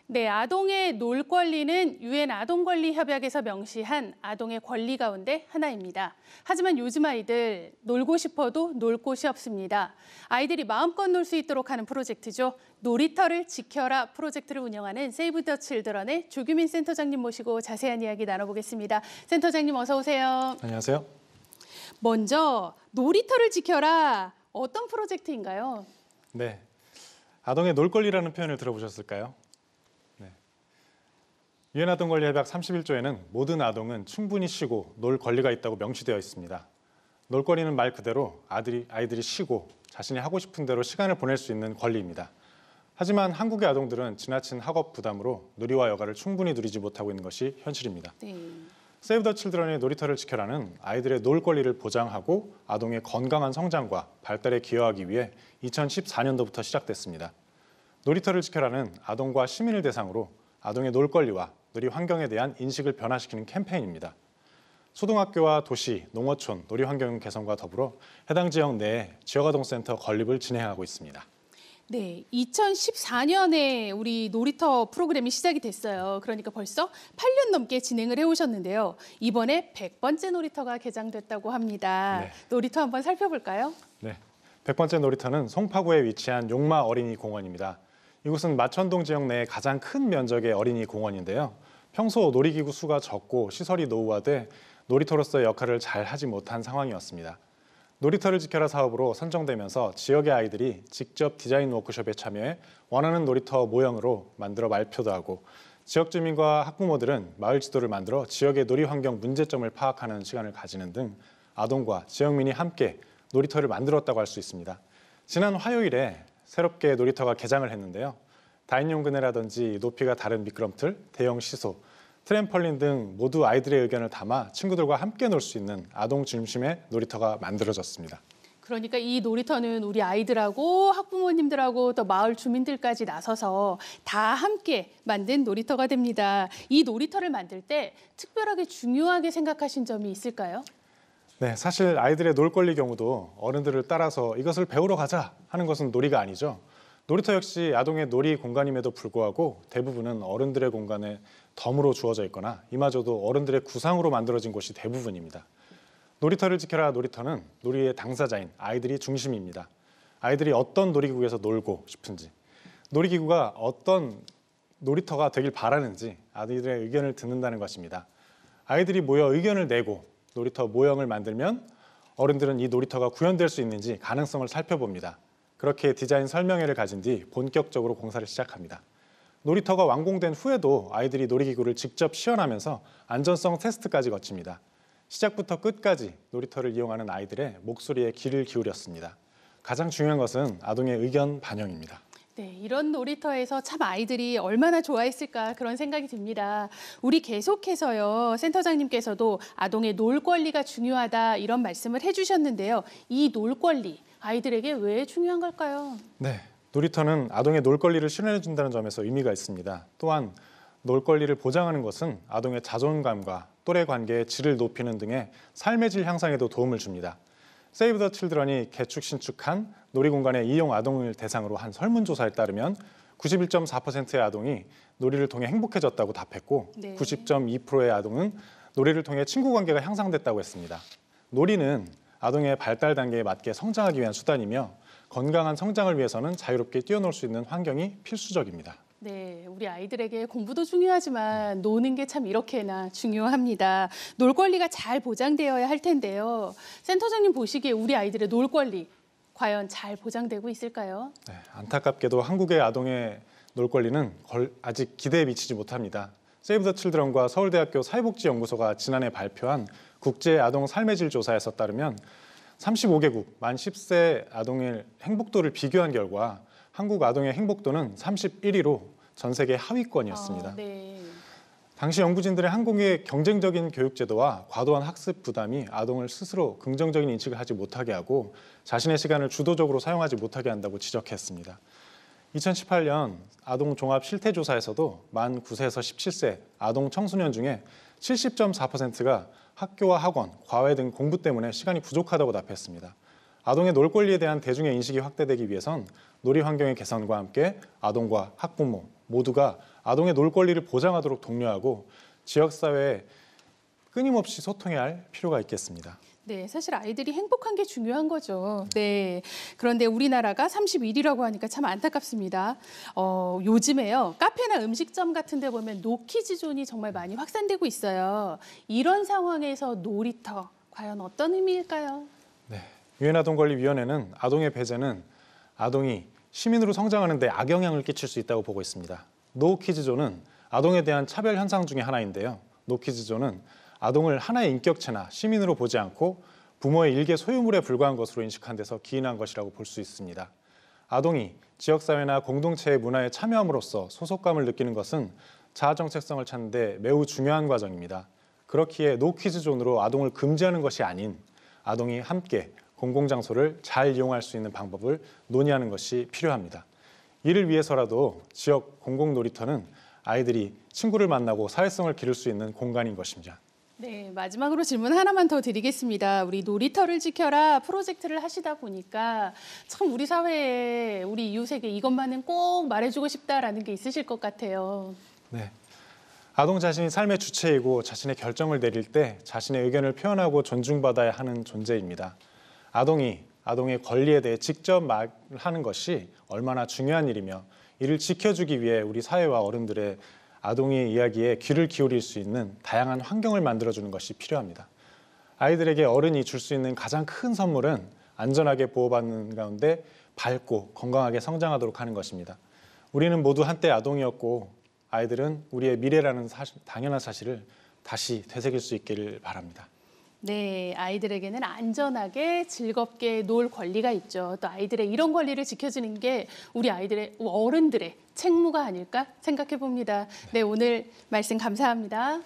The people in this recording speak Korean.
네, 아동의 놀 권리는 유엔 아동권리협약에서 명시한 아동의 권리 가운데 하나입니다. 하지만 요즘 아이들 놀고 싶어도 놀 곳이 없습니다. 아이들이 마음껏 놀 수 있도록 하는 프로젝트죠. 놀이터를 지켜라 프로젝트를 운영하는 세이브 더 칠드런의 조규민 센터장님 모시고 자세한 이야기 나눠보겠습니다. 센터장님 어서 오세요. 안녕하세요. 먼저 놀이터를 지켜라 어떤 프로젝트인가요? 네, 아동의 놀 권리라는 표현을 들어보셨을까요? 유엔 아동권리협약 31조에는 모든 아동은 충분히 쉬고 놀 권리가 있다고 명시되어 있습니다. 놀 권리는 말 그대로 아이들이 쉬고 자신이 하고 싶은 대로 시간을 보낼 수 있는 권리입니다. 하지만 한국의 아동들은 지나친 학업 부담으로 놀이와 여가를 충분히 누리지 못하고 있는 것이 현실입니다. 세이브 더 칠드런의 놀이터를 지켜라는 아이들의 놀 권리를 보장하고 아동의 건강한 성장과 발달에 기여하기 위해 2014년도부터 시작됐습니다. 놀이터를 지켜라는 아동과 시민을 대상으로 아동의 놀 권리와 놀이 환경에 대한 인식을 변화시키는 캠페인입니다. 초등학교와 도시, 농어촌, 놀이 환경 개선과 더불어 해당 지역 내에 지역아동센터 건립을 진행하고 있습니다. 네, 2014년에 우리 놀이터 프로그램이 시작이 됐어요. 그러니까 벌써 8년 넘게 진행을 해오셨는데요. 이번에 100번째 놀이터가 개장됐다고 합니다. 네. 놀이터 한번 살펴볼까요? 네, 100번째 놀이터는 송파구에 위치한 용마 어린이 공원입니다. 이곳은 마천동 지역 내의 가장 큰 면적의 어린이 공원인데요. 평소 놀이기구 수가 적고 시설이 노후화돼 놀이터로서의 역할을 잘 하지 못한 상황이었습니다. 놀이터를 지켜라 사업으로 선정되면서 지역의 아이들이 직접 디자인 워크숍에 참여해 원하는 놀이터 모형으로 만들어 발표도 하고 지역 주민과 학부모들은 마을 지도를 만들어 지역의 놀이 환경 문제점을 파악하는 시간을 가지는 등 아동과 지역민이 함께 놀이터를 만들었다고 할 수 있습니다. 지난 화요일에 새롭게 놀이터가 개장을 했는데요. 다인용 그네라든지 높이가 다른 미끄럼틀, 대형 시소, 트램펄린 등 모두 아이들의 의견을 담아 친구들과 함께 놀 수 있는 아동 중심의 놀이터가 만들어졌습니다. 그러니까 이 놀이터는 우리 아이들하고 학부모님들하고 또 마을 주민들까지 나서서 다 함께 만든 놀이터가 됩니다. 이 놀이터를 만들 때 특별하게 중요하게 생각하신 점이 있을까요? 네, 사실 아이들의 놀 권리 경우도 어른들을 따라서 이것을 배우러 가자 하는 것은 놀이가 아니죠. 놀이터 역시 아동의 놀이 공간임에도 불구하고 대부분은 어른들의 공간에 덤으로 주어져 있거나 이마저도 어른들의 구상으로 만들어진 곳이 대부분입니다. 놀이터를 지켜라 놀이터는 놀이의 당사자인 아이들이 중심입니다. 아이들이 어떤 놀이기구에서 놀고 싶은지, 놀이기구가 어떤 놀이터가 되길 바라는지 아이들의 의견을 듣는다는 것입니다. 아이들이 모여 의견을 내고 놀이터 모형을 만들면 어른들은 이 놀이터가 구현될 수 있는지 가능성을 살펴봅니다. 그렇게 디자인 설명회를 가진 뒤 본격적으로 공사를 시작합니다. 놀이터가 완공된 후에도 아이들이 놀이기구를 직접 시연하면서 안전성 테스트까지 거칩니다. 시작부터 끝까지 놀이터를 이용하는 아이들의 목소리에 귀를 기울였습니다. 가장 중요한 것은 아동의 의견 반영입니다. 네, 이런 놀이터에서 참 아이들이 얼마나 좋아했을까 그런 생각이 듭니다. 우리 계속해서요, 센터장님께서도 아동의 놀 권리가 중요하다 이런 말씀을 해주셨는데요. 이 놀 권리, 아이들에게 왜 중요한 걸까요? 네, 놀이터는 아동의 놀 권리를 실현해준다는 점에서 의미가 있습니다. 또한 놀 권리를 보장하는 것은 아동의 자존감과 또래 관계의 질을 높이는 등의 삶의 질 향상에도 도움을 줍니다. 세이브 더 칠드런이 개축 신축한 놀이공간의 이용 아동을 대상으로 한 설문조사에 따르면 91.4%의 아동이 놀이를 통해 행복해졌다고 답했고 90.2%의 아동은 놀이를 통해 친구 관계가 향상됐다고 했습니다. 놀이는 아동의 발달 단계에 맞게 성장하기 위한 수단이며 건강한 성장을 위해서는 자유롭게 뛰어놀 수 있는 환경이 필수적입니다. 네, 우리 아이들에게 공부도 중요하지만 노는 게 참 이렇게나 중요합니다. 놀 권리가 잘 보장되어야 할 텐데요. 센터장님 보시기에 우리 아이들의 놀 권리 과연 잘 보장되고 있을까요? 네, 안타깝게도 한국의 아동의 놀 권리는 아직 기대에 미치지 못합니다. 세이브 더 칠드런과 서울대학교 사회복지연구소가 지난해 발표한 국제 아동 삶의 질 조사에서 따르면 35개국 만 10세 아동의 행복도를 비교한 결과 한국 아동의 행복도는 31위로 전 세계 하위권이었습니다. 당시 연구진들의 한국의 경쟁적인 교육제도와 과도한 학습 부담이 아동을 스스로 긍정적인 인식을 하지 못하게 하고 자신의 시간을 주도적으로 사용하지 못하게 한다고 지적했습니다. 2018년 아동 종합 실태조사에서도 만 9세에서 17세 아동 청소년 중에 70.4%가 학교와 학원, 과외 등 공부 때문에 시간이 부족하다고 답했습니다. 아동의 놀 권리에 대한 대중의 인식이 확대되기 위해선 놀이 환경의 개선과 함께 아동과 학부모 모두가 아동의 놀 권리를 보장하도록 독려하고 지역사회에 끊임없이 소통해야 할 필요가 있겠습니다. 네, 사실 아이들이 행복한 게 중요한 거죠. 네. 그런데 우리나라가 31위라고 하니까 참 안타깝습니다. 요즘에요. 카페나 음식점 같은 데 보면 노키즈존이 정말 많이 확산되고 있어요. 이런 상황에서 놀이터, 과연 어떤 의미일까요? 네. 유엔아동권리위원회는 아동의 배제는 아동이 시민으로 성장하는 데 악영향을 끼칠 수 있다고 보고 있습니다. 노키즈존은 아동에 대한 차별 현상 중에 하나인데요. 노키즈존은 아동을 하나의 인격체나 시민으로 보지 않고 부모의 일개 소유물에 불과한 것으로 인식한 데서 기인한 것이라고 볼 수 있습니다. 아동이 지역사회나 공동체의 문화에 참여함으로써 소속감을 느끼는 것은 자아정체성을 찾는 데 매우 중요한 과정입니다. 그렇기에 노키즈존으로 아동을 금지하는 것이 아닌 아동이 함께 공공장소를 잘 이용할 수 있는 방법을 논의하는 것이 필요합니다. 이를 위해서라도 지역 공공놀이터는 아이들이 친구를 만나고 사회성을 기를 수 있는 공간인 것입니다. 네, 마지막으로 질문 하나만 더 드리겠습니다. 우리 놀이터를 지켜라 프로젝트를 하시다 보니까 참 우리 사회에 우리 이웃에게 이것만은 꼭 말해주고 싶다라는 게 있으실 것 같아요. 네. 아동 자신이 삶의 주체이고 자신의 결정을 내릴 때 자신의 의견을 표현하고 존중받아야 하는 존재입니다. 아동의 권리에 대해 직접 말하는 것이 얼마나 중요한 일이며 이를 지켜주기 위해 우리 사회와 어른들의 아동의 이야기에 귀를 기울일 수 있는 다양한 환경을 만들어주는 것이 필요합니다. 아이들에게 어른이 줄 수 있는 가장 큰 선물은 안전하게 보호받는 가운데 밝고 건강하게 성장하도록 하는 것입니다. 우리는 모두 한때 아동이었고 아이들은 우리의 미래라는 당연한 사실을 다시 되새길 수 있기를 바랍니다. 네, 아이들에게는 안전하게 즐겁게 놀 권리가 있죠. 또 아이들의 이런 권리를 지켜주는 게 우리 어른들의 책무가 아닐까 생각해 봅니다. 네, 오늘 말씀 감사합니다.